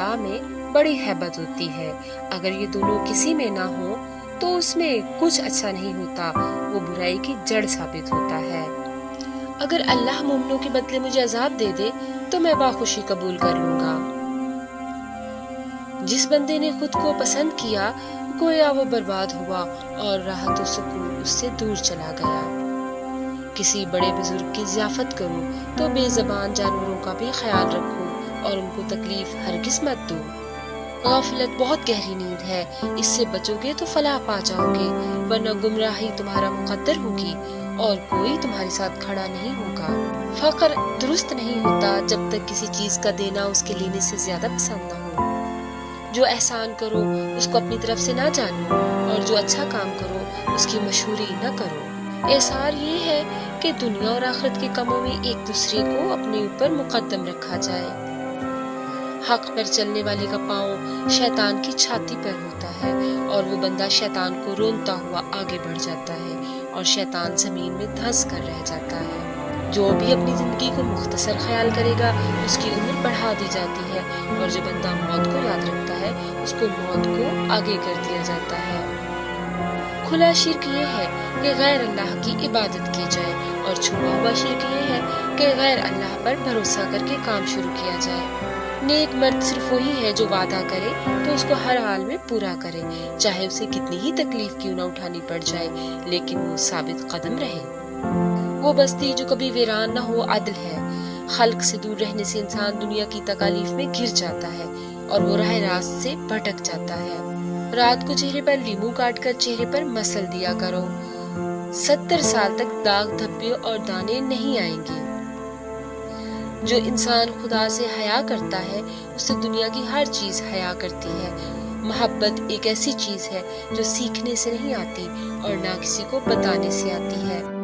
اللہ میں بڑی ہیبت ہوتی ہے۔ اگر یہ دونوں کسی میں نہ ہو تو اس میں کچھ اچھا نہیں ہوتا، وہ برائی کی جڑ ثابت ہوتا ہے۔ اگر اللہ مومنوں کے بدلے مجھے عذاب دے دے تو میں باخوشی قبول کر لوں گا۔ جس بندے نے خود کو پسند کیا گویا وہ برباد ہوا اور راحت و سکون اس سے دور چلا گیا۔ کسی بڑے بزرگ کی ضیافت کرو تو بے زبان جانوروں کا بھی خیال رکھو اور ان کو تکلیف ہرگز مت دو۔ غفلت بہت گہری نیند ہے، اس سے بچو گے تو فلاح پا جاؤ گے، ورنہ گمراہی تمہارا مقدر ہوگی اور کوئی تمہارے ساتھ کھڑا نہیں ہوگا۔ فقر درست نہیں ہوتا جب تک کسی چیز کا دینا اس کے لینے سے زیادہ پسند نہ ہو۔ جو احسان کرو اس کو اپنی طرف سے نہ جانو اور جو اچھا کام کرو اس کی مشہوری نہ کرو۔ احسار یہ ہے کہ دنیا اور آخرت کے کاموں میں ایک دوسرے کو اپنے اوپر مقدم رکھا جائے۔ حق پر چلنے والے کا پاؤں شیطان کی چھاتی پر ہوتا ہے اور وہ بندہ شیطان کو رونتا ہوا آگے بڑھ جاتا ہے اور شیطان زمین میں دھنس کر رہ جاتا ہے۔ جو بھی اپنی زندگی کو مختصر خیال کرے گا اس کی عمر بڑھا دی جاتی ہے اور جو بندہ موت کو یاد رکھتا ہے اس کو موت کو آگے کر دیا جاتا ہے۔ کھلا شرک یہ ہے کہ غیر اللہ کی عبادت کی جائے اور چھپا ہوا شرک یہ ہے کہ غیر اللہ پر بھروسہ کر کے کام شروع کیا جائے۔ نیک مرد صرف وہی ہے جو وعدہ کرے تو اس کو ہر حال میں پورا کرے، چاہے اسے کتنی ہی تکلیف کیوں نہ اٹھانی پڑ جائے، لیکن وہ ثابت قدم رہے۔ وہ بستی جو کبھی ویران نہ ہو عدل ہے۔ خلق سے دور رہنے سے انسان دنیا کی تکالیف میں گر جاتا ہے اور وہ راہ راست سے بھٹک جاتا ہے۔ رات کو چہرے پر لیمو کاٹ کر چہرے پر مسل دیا کرو، 70 سال تک داغ دھبے اور دانے نہیں آئیں گے۔ جو انسان خدا سے حیا کرتا ہے اس سے دنیا کی ہر چیز حیا کرتی ہے۔ محبت ایک ایسی چیز ہے جو سیکھنے سے نہیں آتی اور نہ کسی کو بتانے سے آتی ہے۔